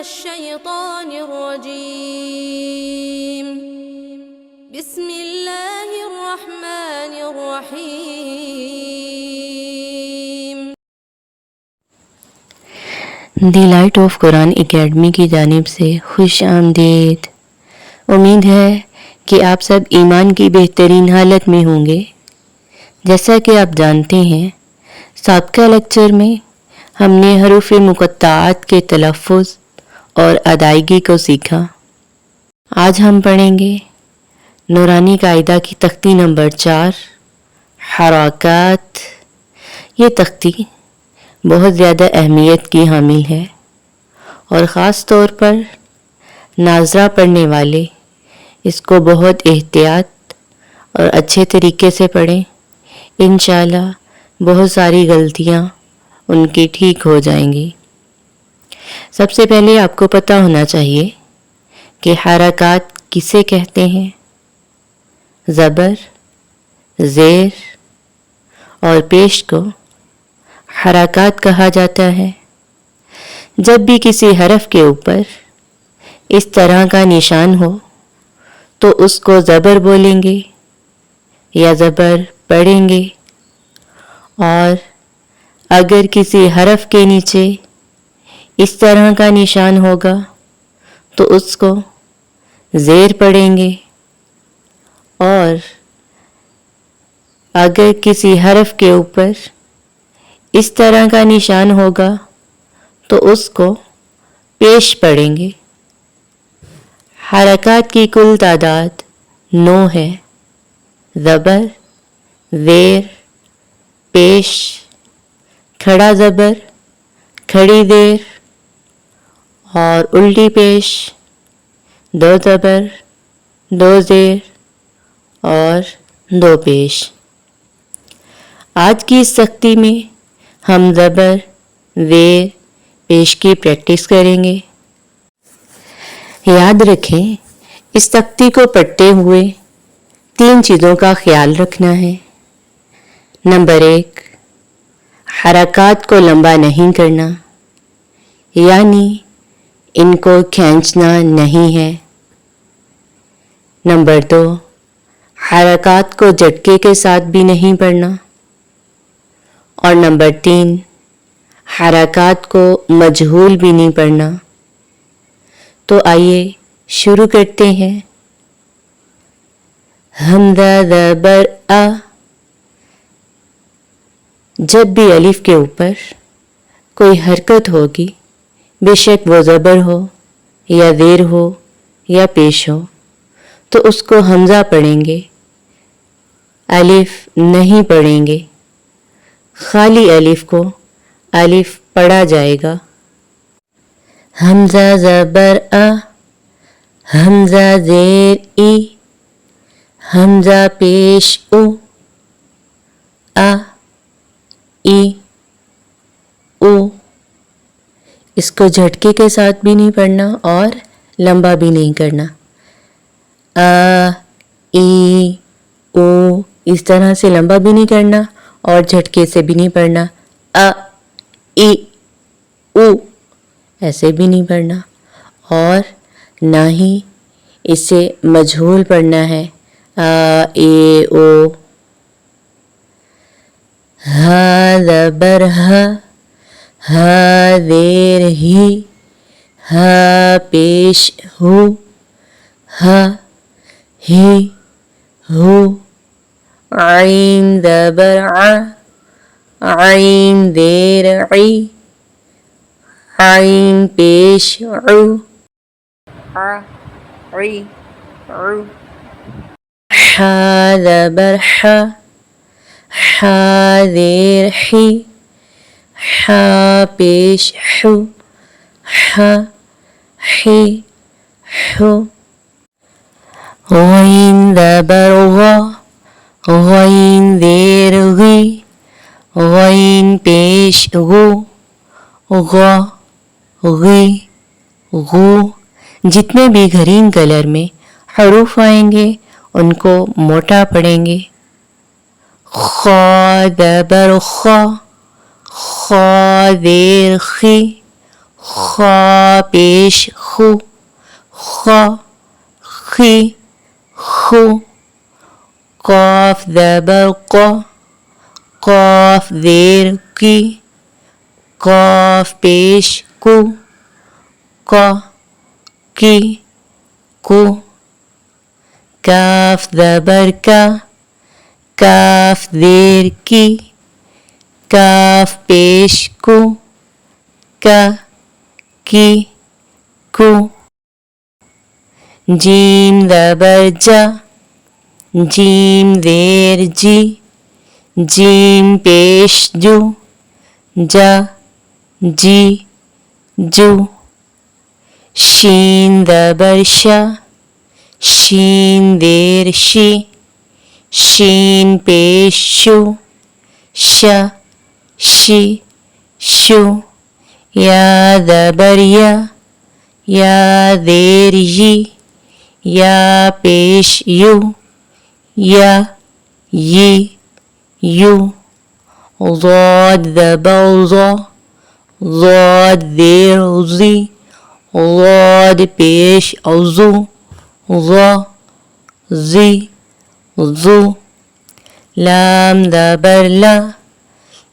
الشيطان الرجيم بسم الله الرحمن الرحيم۔ The light of Quran academy کی جانب سے خوش آمدید۔ امید ہے کہ آپ سب ایمان کی بہترین حالت میں ہوں گے۔ جیسا کہ آپ جانتے ہیں، سابقہ لیکچر میں ہم نے حروف مقطعات کے تلفظ اور ادائیگی کو سیکھا۔ آج ہم پڑھیں گے نورانی قاعدہ کی تختی نمبر 4 حرکات۔ یہ تختی بہت زیادہ اہمیت کی حامل ہے اور خاص طور پر ناظرہ پڑھنے والے اس کو بہت احتیاط اور اچھے طریقے سے پڑھیں۔ انشاءاللہ بہت ساری غلطیاں ان کی ٹھیک ہو جائیں گی۔ سب سے پہلے آپ کو پتہ ہونا چاہیے کہ حرکات کسے کہتے ہیں۔ زبر، زیر اور پیش کو حرکات کہا جاتا ہے۔ جب بھی کسی حرف کے اوپر اس طرح کا نشان ہو تو اس کو زبر بولیں گے یا زبر پڑھیں گے، اور اگر کسی حرف کے نیچے اس طرح کا نشان ہوگا تو اس کو زیر پڑھیں گے، اور اگر کسی حرف کے اوپر اس طرح کا نشان ہوگا تو اس کو پیش پڑھیں گے۔ حرکات کی کل تعداد 9 ہے۔ زبر، زیر، پیش، کھڑا زبر، کھڑی زیر اور الٹی پیش، 2 زبر، 2 زیر اور 2 پیش۔ آج کی اس تختی میں ہم زبر، زیر، پیش کی پریکٹس کریں گے۔ یاد رکھیں، اس تختی کو پڑھتے ہوئے 3 چیزوں کا خیال رکھنا ہے۔ نمبر 1، حرکات کو لمبا نہیں کرنا، یعنی ان کو کھینچنا نہیں ہے۔ نمبر 2، حرکات کو جھٹکے کے ساتھ بھی نہیں پڑھنا۔ اور نمبر 3، حرکات کو مجہول بھی نہیں پڑھنا۔ تو آئیے شروع کرتے ہیں۔ حمزہ زبر آ۔ جب بھی الف کے اوپر کوئی حرکت ہوگی، بے شک وہ زبر ہو یا زیر ہو یا پیش ہو، تو اس کو حمزہ پڑھیں گے، الف نہیں پڑھیں گے۔ خالی الف کو الف پڑھا جائے گا۔ حمزہ زبر آ، حمزہ زیر ای، حمزہ پیش او، آ ای او۔ اس کو جھٹکے کے ساتھ بھی نہیں پڑھنا اور لمبا بھی نہیں کرنا۔ آ ای او، اس طرح سے لمبا بھی نہیں کرنا اور جھٹکے سے بھی نہیں پڑھنا۔ آ ای او، ایسے بھی نہیں پڑھنا، اور نہ ہی اسے مجہول پڑھنا ہے۔ آ اے او۔ ہا زبر ہا، ہا زیر ہی، ہا پیش ہو، ہا ہی ہو۔ عین زبر ع، عین زیر عی، عین پیش عو، ع عی عو۔ حا زبر حا، حا زیر حی، حا پیش حو، حا حی حو۔ غین زبر غا، غین زیر غی، غین پیش غو، غا غی غو۔ جتنے بھی گرین کلر میں حروف آئیں گے ان کو موٹا پڑھیں گے۔ خا زبر خا، خا زیر خی، خا پیش خو، خا خی خو. قاف زبر قا، قاف زیر کی، قاف پیش کو، قا کی کو. کاف زبر کا، کاف زیر کی، کاف پیش کو، کا کی کو. جیم زبر جا، جیم زیر جی، جیم پیش جو، جا جی جو. شین زبر شا، شین زیر شی، شین پیش شو، شا شی شو. یا زبر یا، یا زیر یی، یا پیش یو، یا یی یو. ضاد زبر ضا، ضاد زیر زی، ضاد پیش ضو، ضا زی ضو. لام زبر لا،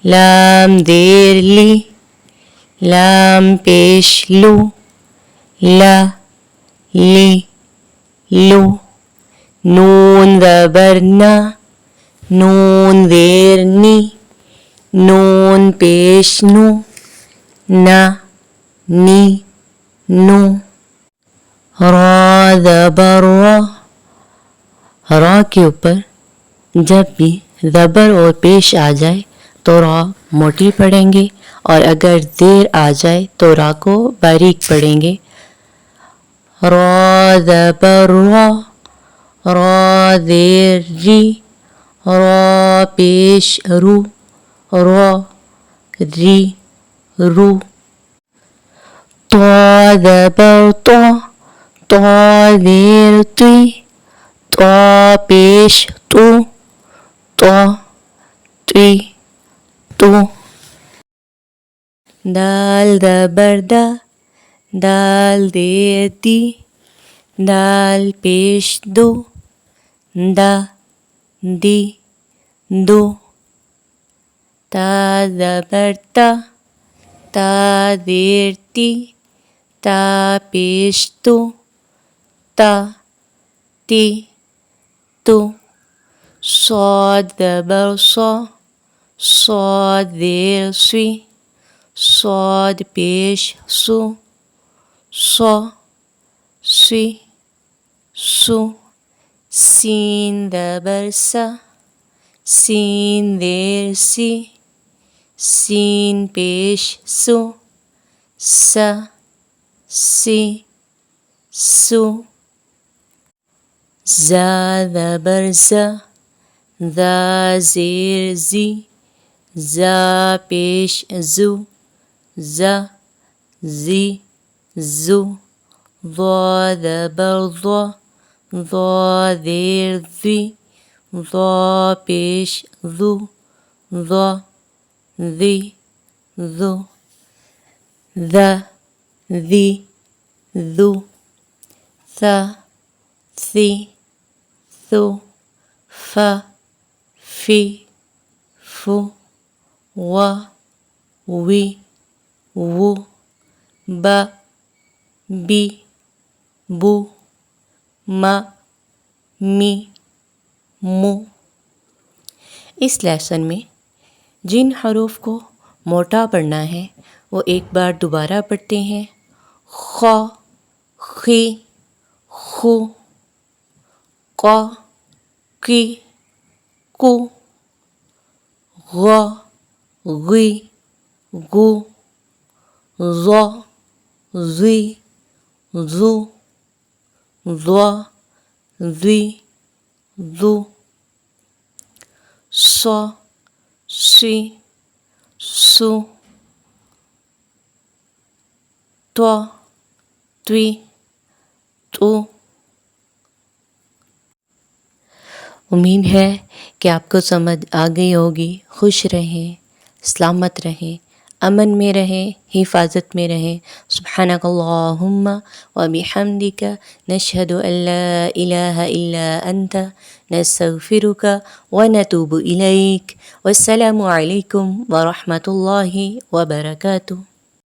لام زیر لی، لام پیش لو، لا لی لو. نون زبر نا، نون زیر نی، نون پیش نو، نا نی نو. را زبر را، را کے اوپر جب بھی زبر اور پیش آ جائے تو را موٹی پڑھیں گے، اور اگر زیر آ جائے تو را کو باریک پڑھیں گے. را زبر را، را زیر ری، را پیش رو، را ری رو. طا زبر طا، طا زیر تی، طا پیش تو، طا تی تو. دال زبر دا، دال زیر دی، دال پیش دو، دا دی دو. تا زبر تا، تا زیر تی، تا پیش تو، تا تی تو. صاد زبر صا، صاد زیر سی، صاد پیش سو، صا سی سو. سین زبر سا، سین زیر سی، سین پیش سو، سا سی سو. زا زبر زا، زا زیر زی، زا پیش زو، زا زی زو. ضا زبر ضا، ضا زیر زی، ضا پیش ذو، ضا ذی ذو. ذا ذی ذو. ثا ثی ثو. فا فی فو. وا وی وو. با بی بو. ما می مو. اس لیسن میں جن حروف کو موٹا پڑھنا ہے وہ ایک بار دوبارہ پڑھتے ہیں. خا، خی، خو، قا، کی، کو، غا، غی، غو، ضا، ضی، ضو، ضا، ضی، ضو. صا، سی، سو، طا، طی، تو. امید ہے کہ آپ کو سمجھ آ گئی ہوگی. خوش رہیں، سلامت رہیں. امن میں رہیں، حفاظت میں رہیں۔ سبحانک اللہم وبحمدک نشہد ان لا الہ الا انت نستغفرک ونتوب الیک۔ والسلام علیکم ورحمۃ اللہ وبرکاتہ۔